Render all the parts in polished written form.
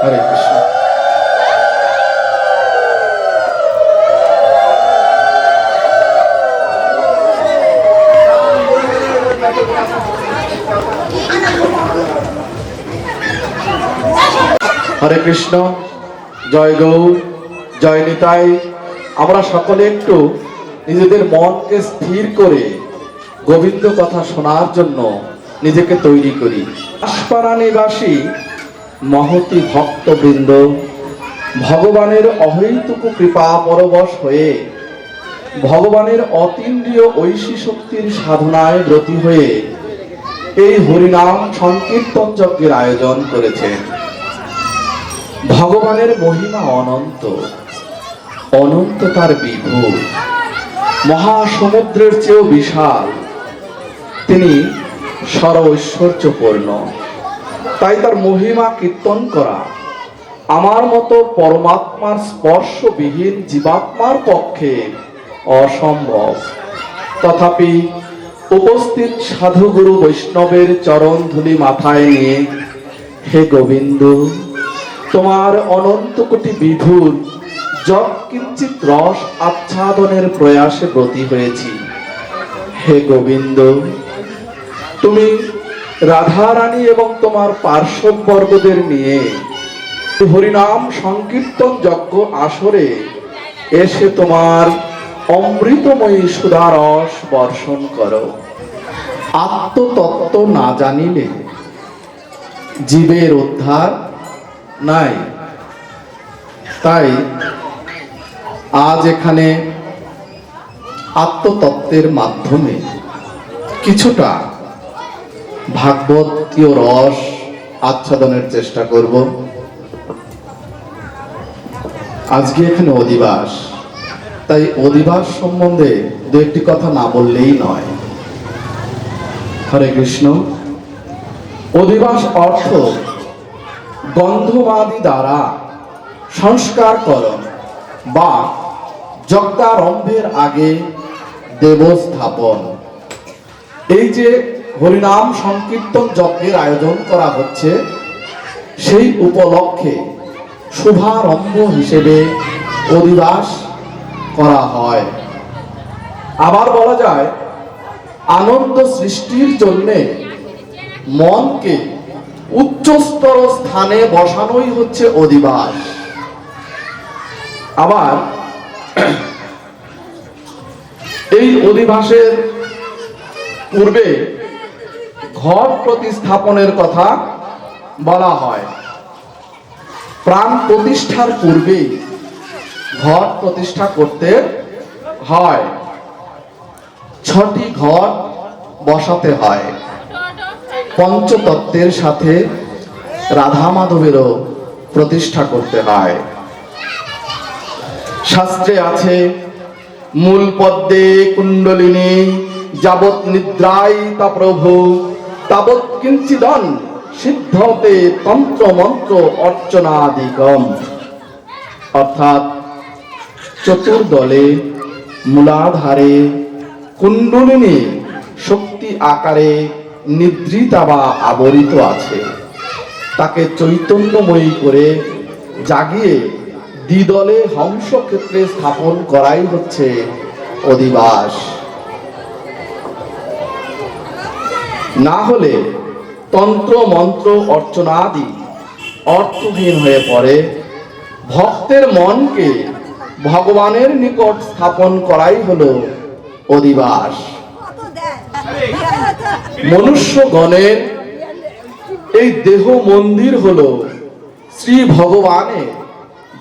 হরে কৃষ্ণ। হরে কৃষ্ণ, জয় গৌর, জয় নিতাই। আমরা সকলে একটু নিজেদের মনকে স্থির করে গোবিন্দ কথা শোনার জন্য নিজেকে তৈরি করি। দাসপাড়া নিবাসী মহতি ভক্তবৃন্দ, ভগবানের অহৈতুক কৃপা পরবশ হয়ে ভগবানের অতীন্দ্রিয় ঐশী শক্তির সাধনায় ব্রতী হয়ে এই হরিনাম সংকীর্তন যজ্ঞের আয়োজন করেছেন। ভগবানের মহিমা অনন্ত, অনন্ত তার বিভু, মহাসমুদ্রের চেয়েও বিশাল। তিনি সর্বৈশ্বর্যপূর্ণ। তাই তার মহিমা কীর্তন করা আমার মতো পরমাত্মার স্পর্শবিহীন জীবাত্মার পক্ষে অসম্ভব। তথাপি উপস্থিত সাধুগুরু বৈষ্ণবের চরণ ধুলি মাথায় নিয়ে, হে গোবিন্দ, তোমার অনন্ত কোটি বিভুর যৎকিঞ্চিৎ রস আচ্ছাদনের প্রয়াসে ব্রতী হয়েছি। হে গোবিন্দ, তুমি রাধারানী এবং তোমার পার্শ্ববর্গদের নিয়ে হরিনাম সংকীর্তন যজ্ঞ আসরে এসে তোমার অমৃতময়ী সুধারস বর্ষণ করো। আত্মতত্ত্ব না জানিলে জীবের উদ্ধার নাই। তাই আজ এখানে আত্মতত্ত্বের মাধ্যমে কিছুটা ভাগবতীয় রস আচ্ছাদনের চেষ্টা করব। আজকে এখানে অধিবাস, তাই অধিবাস সম্বন্ধে দু একটি কথা না বললেই নয়। হরে কৃষ্ণ। অধিবাস অর্থ গন্ধবাদী দ্বারা সংস্কারকরণ বা যজ্ঞারম্ভের আগে দেবস্থাপন। এই যে হরিনাম সংকীর্তন যজ্ঞের আয়োজন করা হচ্ছে, সেই উপলক্ষে শুভারম্ভ হিসেবে অধিবাস করা হয়। আবার বলা যায়, আনন্দ সৃষ্টির জন্যে মনকে উচ্চস্তর স্থানে বসানোই হচ্ছে অধিবাস। আবার এই অধিবাসের পূর্বে ঘট প্রতিস্থাপনের কথা বলা হয়। প্রাণ প্রতিষ্ঠার পূর্বে ঘট প্রতিষ্ঠা করতে হয়। 6টি ঘট বসাতে হয়। পঞ্চতত্ত্বের সাথে রাধা মাধবেরও প্রতিষ্ঠা করতে হয়। শাস্ত্রে আছে, মূল পদ্মে কুণ্ডলিনী যাবৎ নিদ্রায় তা প্রভু তাবৎ কিঞ্চিদন সিদ্ধতে তন্ত্র মন্ত্র অর্চনাদিকম। অর্থাৎ চতুর্দলে মূলাধারে কুণ্ডলিনী শক্তি আকারে নিদ্রিতা বা আবরিত আছে। তাকে চৈতন্যময়ী করে জাগিয়ে দ্বিদলে হংস ক্ষেত্রে স্থাপন করাই হচ্ছে অধিবাস। না হলে তন্ত্র মন্ত্র অর্চনাদি অর্থহীন হয়ে পড়ে। ভক্তের মনকে ভগবানের নিকট স্থাপন করাই হলো অধিবাস। মনুষ্যগণের এই দেহ মন্দির হলো শ্রী ভগবানের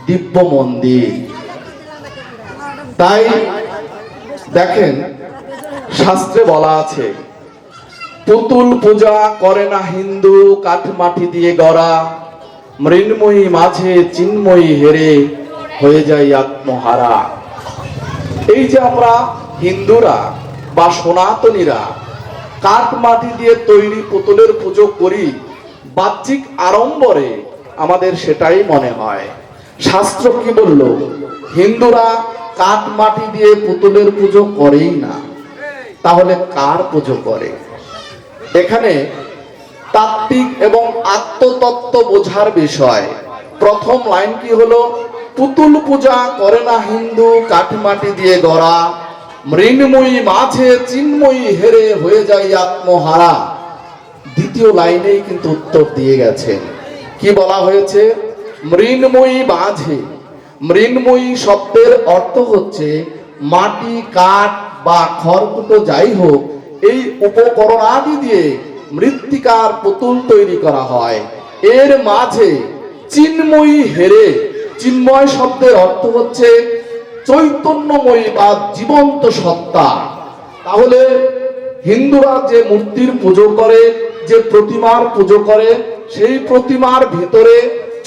দিব্য মন্দির। তাই দেখেন, শাস্ত্রে বলা আছে, পুতুল পূজা করে না হিন্দু, কাঠ মাটি দিয়ে গড়া, মৃন্ময়ী মাঝে চিন্ময়ী হেরে হয়ে যায় আত্মহারা। এই যে আমরা হিন্দুরা বা সনাতনীরা কাঠ মাটি দিয়ে তৈরি পুতুলের পুজো করি, বাহ্যিক আড়ম্বরে আমাদের সেটাই মনে হয়। শাস্ত্র কি বলল? হিন্দুরা কাঠ মাটি দিয়ে পুতুলের পুজো করেই না, তাহলে কার পুজো করে? এখানে তাত্ত্বিক এবং আত্মতত্ত্ব বোঝার বিষয়। প্রথম লাইন কি হলো? পুতুল পূজা করে না হিন্দু, কাঠমাটি দিয়ে গড়া, মৃন্ময়ী মাঝে চিন্ময়ী হেরে হয়ে যায় আত্মহারা। দ্বিতীয় লাইনেই কিন্তু উত্তর দিয়ে গেছেন। কি বলা হয়েছে? মৃন্ময়ী মাঝে। মৃন্ময়ী শব্দের অর্থ হচ্ছে মাটি, কাঠ বা খড়কুটো যাই হোক, এই উপকরণ আদি দিয়ে মৃত্তিকার পুতুল তৈরি করা হয়। এর মাঝে চিন্ময়ী হেরে। চিন্ময় শব্দের অর্থ হচ্ছে চৈতন্যময়ী বা জীবন্ত সত্তা। তাহলে হিন্দুরা যে মূর্তির পুজো করে, যে প্রতিমার পুজো করে, সেই প্রতিমার ভিতরে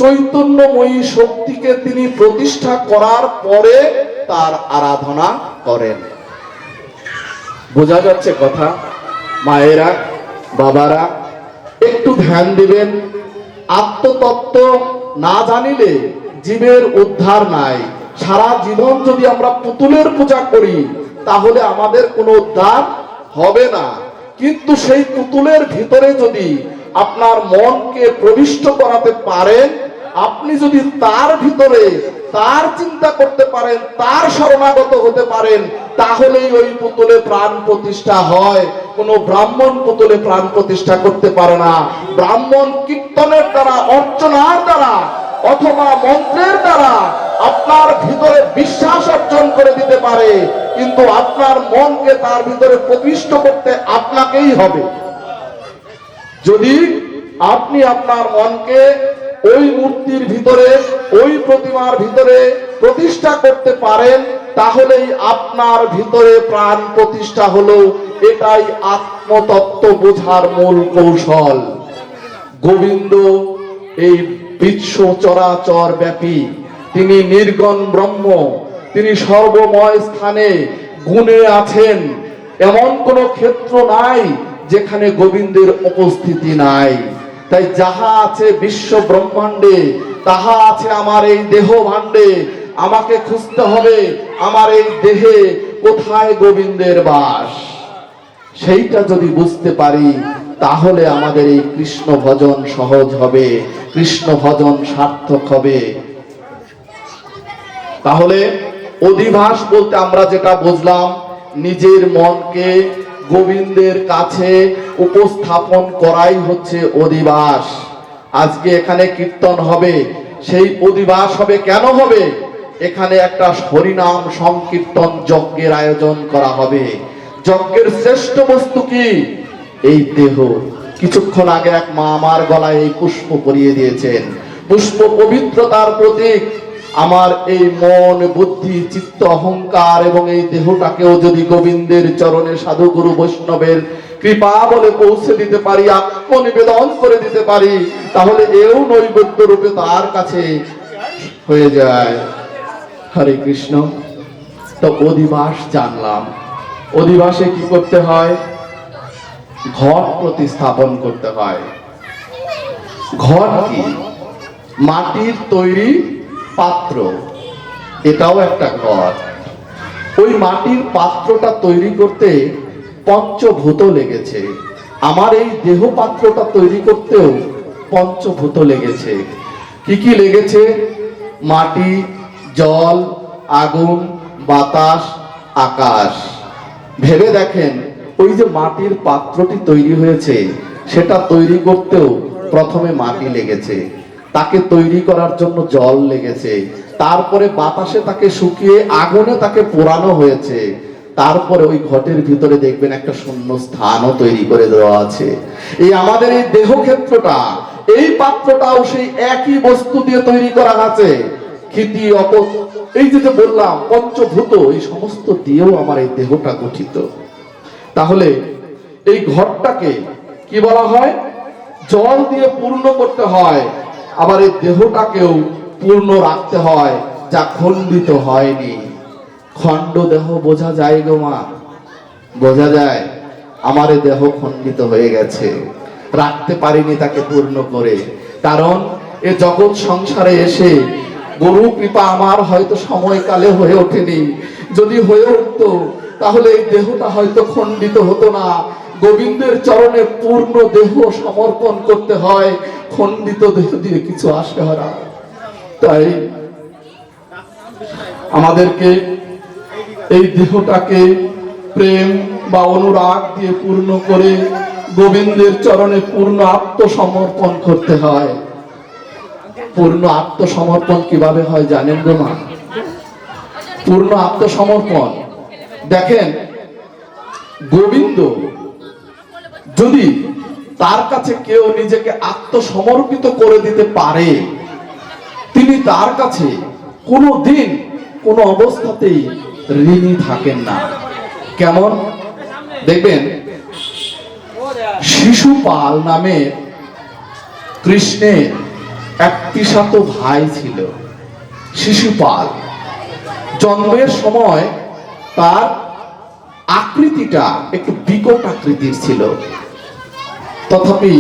চৈতন্যময়ী শক্তিকে তিনি প্রতিষ্ঠা করার পরে তার আরাধনা করেন। বোঝা যাচ্ছে কথা? মায়েরা, বাবারা, একটু ধ্যান দিবেন। আত্মতত্ত্ব না জানিলে জীবের উদ্ধার নাই। সারা জীবন যদি আমরা পুতুলের পূজা করি তাহলে আমাদের কোনো উদ্ধার হবে না। কিন্তু সেই পুতুলের ভিতরে যদি আপনার মনকে প্রবিষ্ট করাতে পারেন, আপনি যদি তার ভিতরে তার চিন্তা করতে পারেন, তার শরণাগত হতে পারেন, তাহলেই ওই পুতুলে প্রাণ প্রতিষ্ঠা হয়। কোন ব্রাহ্মণ পুতুলে প্রাণ প্রতিষ্ঠা করতে পারে না। ব্রাহ্মণ কীর্তনের দ্বারা, অর্চনার দ্বারা অথবা মন্ত্রের দ্বারা আপনার ভিতরে বিশ্বাস অর্জন করে দিতে পারে, কিন্তু আপনার মনকে তার ভিতরে প্রবিষ্ট করতে আপনাকেই হবে। যদি আপনি আপনার মনকে ওই মূর্তির ভিতরে, ওই প্রতিমার ভিতরে প্রতিষ্ঠা করতে পারেন, তাহলেই আপনার ভিতরে প্রাণ প্রতিষ্ঠা হলো। এটাই আত্মতত্ত্ব বোঝার মূল কৌশল। গোবিন্দ এই বিশ্ব চরাচর ব্যাপী, তিনি নির্গুণ ব্রহ্ম, তিনি সর্বময় স্থানে গুণে আছেন। এমন কোন ক্ষেত্র নাই যেখানে গোবিন্দের উপস্থিতি নাই। তাই যাহা আছে বিশ্ব ব্রহ্মাণ্ডে, তাহা আছে আমার এই দেহ ভাণ্ডে। আমাকে খুঁজতে হবে আমার এই দেহে কোথায় গোবিন্দের বাস। সেইটা যদি বুঝতে পারি তাহলে আমাদের এই কৃষ্ণ ভজন সহজ হবে, কৃষ্ণ ভজন সার্থক হবে। তাহলে অধিবাস বলতে আমরা যেটা বুঝলাম, নিজের মনকে গোবিন্দের কাছে উপস্থাপন করাই হচ্ছে অধিবাস। আজকে এখানে কীর্তন হবে, সেই অধিবাস হবে। কেন হবে? এখানে একটা হরিনাম সংকীর্তন যজ্ঞের আয়োজন করা হবে। যজ্ঞের শ্রেষ্ঠ বস্তু কি? এই দেহ। কিছুক্ষণ আগে এক মা আমার গলায় এই পুষ্প পরিয়ে দিয়েছেন। পুষ্প পবিত্রতার প্রতীক। আমার এই মন, বুদ্ধি, চিত্ত, অহংকার এবং এই দেহটাকেও যদি গোবিন্দের চরণে সাধু গুরু বৈষ্ণবের কৃপা বলে পৌঁছে দিতে পারি, আত্মনিবেদন করে দিতে পারি, তাহলে এও নৈবেদ্য রূপে তার কাছে হয়ে যায়। হরে কৃষ্ণ। তো অধিবাস জানলাম। অধিবাসে কি করতে হয়? ঘট প্রতিস্থাপন করতে হয়। ঘট কি? মাটির তৈরি পাত্র, এটাও একটা ঘট। ওই মাটির পাত্রটা তৈরি করতে পঞ্চভূত লেগেছে। আমার এই দেহ পাত্রটা তৈরি করতেও পঞ্চভূত লেগেছে। কি কি লেগেছে? মাটি, জল, আগুন, বাতাস, আকাশ। ভেবে দেখেন, ওই যে মাটির পাত্রটি তৈরি হয়েছে, সেটা তৈরি করতেও প্রথমে মাটি লেগেছে, তাকে তৈরি করার জন্য জল লেগেছে, তারপরে বাতাসে তাকে শুকিয়ে আগুনে তাকে পোড়ানো হয়েছে, তারপরে ওই ঘটের ভিতরে দেখবেন একটা শূন্য স্থানও তৈরি করে দেওয়া আছে। এই আমাদের এই দেহ ক্ষেত্রটা, এই পাত্রটাও সেই একই বস্তু দিয়ে তৈরি করা আছে। ক্ষিতি, এই যে বললাম পঞ্চভূত, এই সমস্ত দিয়েও আমার এই দেহটা গঠিত। তাহলে এই ঘরটাকে কি বলা হয়? জল দিয়ে পূর্ণ করতে হয়। আবার এই দেহটাকেও পূর্ণ রাখতে হয়, যা খণ্ডিত হয়নি। খণ্ড দেহ বোঝা যায় গো মা? বোঝা যায়। আমার এই দেহ খণ্ডিত হয়ে গেছে, রাখতে পারিনি তাকে পূর্ণ করে। কারণ এ জগৎ সংসারে এসে গুরু কৃপা আমার হয়তো সময়কালে হয়ে ওঠেনি। যদি হয়ে উঠতো তাহলে এই দেহটা হয়তো খণ্ডিত হতো না। গোবিন্দের চরণে পূর্ণ দেহ সমর্পণ করতে হয়, খণ্ডিত দেহ দিয়ে কিছু আসে না। তাই আমাদেরকে এই দেহটাকে প্রেম বা অনুরাগ দিয়ে পূর্ণ করে গোবিন্দের চরণে পূর্ণ আত্মসমর্পণ করতে হয়। পূর্ণ আত্মসমর্পণ কিভাবে হয় জানেন গো মা? পূর্ণ আত্মসমর্পণ দেখেন, গোবিন্দ যদি তার কাছে কেউ নিজেকে আত্মসমর্পিত করে দিতে পারে, তিনি তার কাছে কোনো দিন কোনো অবস্থাতেই ঋণী থাকেন না। কেমন দেখবেন, শিশুপাল নামে কৃষ্ণের এক পিসাত ভাই ছিল। শিশুপাল জন্মের সময় তার আকৃতিটা একটু বিকট আকৃতির ছিল, তথাপি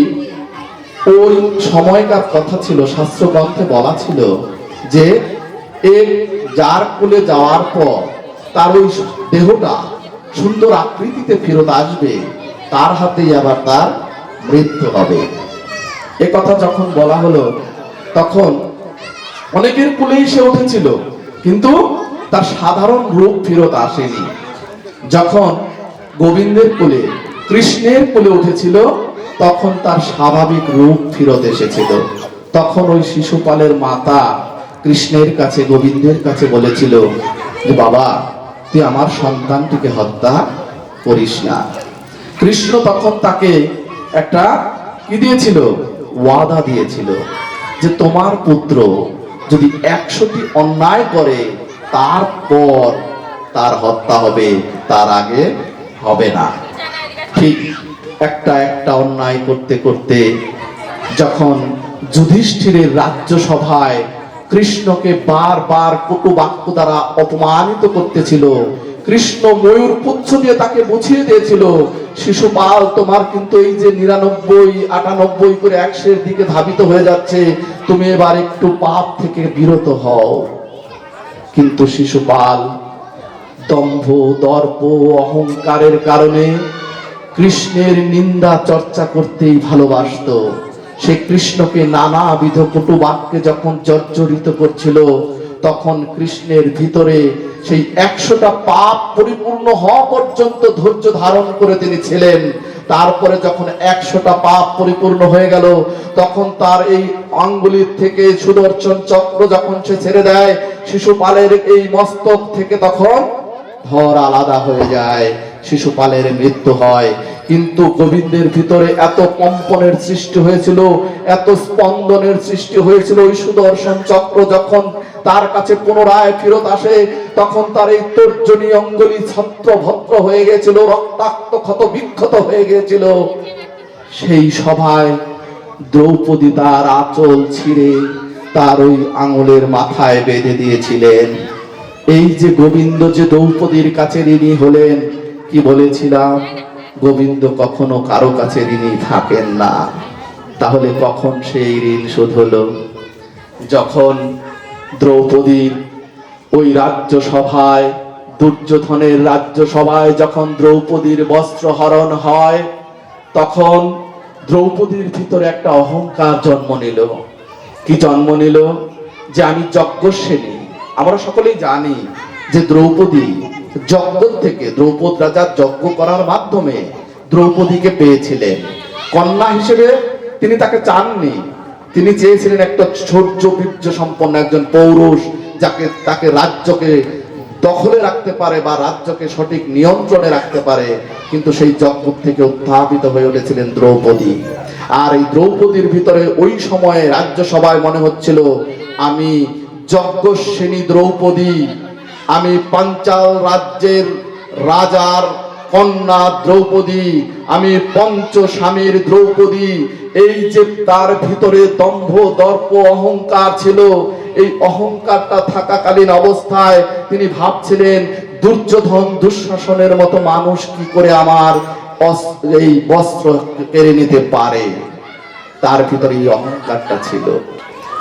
ওই সময়কার কথা ছিল, শাস্ত্রগ্রন্থে বলা ছিল যে এর যার কোলে যাওয়ার পর তার ওই দেহটা সুন্দর আকৃতিতে ফেরত আসবে, তার হাতেই আবার তার মৃত্যু হবে। এ কথা যখন বলা হলো তখন অনেকের কোলেই সে উঠেছিল, কিন্তু তার সাধারণ রূপ ফেরত আসেনি। যখন গোবিন্দের কোলে, কৃষ্ণের কোলে উঠেছিল, তখন তার স্বাভাবিক রূপ ফেরত এসেছিল। তখন ওই শিশুপালের মাতা কৃষ্ণের কাছে, গোবিন্দের কাছে বলেছিল যে বাবা, তুই আমার সন্তানটিকে হত্যা করিস না। কৃষ্ণ তখন তাকে একটা কি দিয়েছিল? ওয়াদা দিয়েছিল যে তোমার পুত্র যদি 100টি অন্যায় করে তারপর তার হত্যা হবে, তার আগে হবে না। ঠিক একটা একটা অন্যায় করতে করতে যখন যুধিষ্ঠিরের রাজ্যসভায় কৃষ্ণকে বারবার কটু বাক্য দ্বারা অপমানিত করতেছিল, কৃষ্ণ ময়ূর পুচ্ছ দিয়ে তাকে বুঝিয়ে দিয়েছিল, শিশুপাল তোমার কিন্তু এই যে 99, 98 করে 100-এর দিকে ধাবিত হয়ে যাচ্ছে, তুমি এবার একটু পাপ থেকে বিরত হও। কিন্তু শিশুপাল দম্ভ, দর্প, অহংকারের কারণে কৃষ্ণের নিন্দা চর্চা করতেই ভালোবাসত। সে কৃষ্ণকে নানাবিধ কটু বাক্যে যখন জর্জরিত করছিল, তখন কৃষ্ণের ভিতরে সেই 100টা পাপ পরিপূর্ণ হওয়া পর্যন্ত ধৈর্য ধারণ করে তিনি ছিলেন। তারপরে যখন 100টা পাপ পরিপূর্ণ হয়ে গেল, তখন তার এই আঙ্গুলির থেকে সুদর্শন চক্র যখন সে ছেড়ে দেয়, শিশুপালের এই মস্তক থেকে তখন ধর আলাদা হয়ে যায়, শিশুপালের মৃত্যু হয়। কিন্তু গোবিন্দের ভিতরে এত কম্পনের সৃষ্টি হয়েছিল, এত স্পন্দনের সৃষ্টি হয়েছিল, ওই সুদর্শন চক্র যখন তার কাছে পুনরায় ফেরত আসে, তখন তার এই তর্জনী অঙ্গুলি ছত্রভত্র হয়ে গেছিল, রক্তাক্ত ক্ষত বিক্ষত হয়ে গিয়েছিল। সেই সভায় দ্রৌপদী তার আঁচল ছিঁড়ে তার ওই আঙুলের মাথায় বেঁধে দিয়েছিলেন। এই যে গোবিন্দ যে দ্রৌপদীর কাছে ঋণী হলেন, কি বলেছিলাম, গোবিন্দ কখনো কারো কাছে ঋণী থাকেন না। তাহলে কখন সেই ঋণ শোধ হলো? যখন দ্রৌপদীর ওই রাজ্যসভায়, দুর্যোধনের রাজ্যসভায় যখন দ্রৌপদীর বস্ত্র হরণ হয়, তখন দ্রৌপদীর ভিতরে একটা অহংকার জন্ম নিল। কি জন্ম নিল? যে আমি যজ্ঞস্বিনী। আমরা সকলেই জানি যে দ্রৌপদী যজ্ঞ থেকে, দ্রৌপদ রাজা যজ্ঞ করার মাধ্যমে দ্রৌপদীকে পেয়েছিলেন কন্যা হিসেবে। তিনি তাকে চাননি, তিনি চেয়েছিলেন একটা শৌর্য বীর্য সম্পন্ন একজন পৌরুষ, যাকে তাকে রাজ্যকে দখলে রাখতে পারে বা রাজ্যকে সঠিক নিয়ন্ত্রণে রাখতে পারে। কিন্তু সেই যজ্ঞ থেকে উত্থাপিত হয়ে উঠেছিলেন দ্রৌপদী। আর এই দ্রৌপদীর ভিতরে ওই সময়ে রাজ্যসভায় মনে হচ্ছিল, আমি যজ্ঞস্বিনী দ্রৌপদী, আমি পাঞ্চাল রাজ্যের রাজার কন্যা দ্রৌপদী, আমি পঞ্চস্বামীর দ্রৌপদী। এই যে তার ভিতরে দম্ভ, দর্প, অহংকার ছিল, এই অহংকারটা থাকাকালীন অবস্থায় তিনি ভাবছিলেন, দুর্যোধন, দুঃশাসনের মতো মানুষ কি করে আমার এই বস্ত্র কেড়ে নিতে পারে। তার ভিতরে এই অহংকারটা ছিল।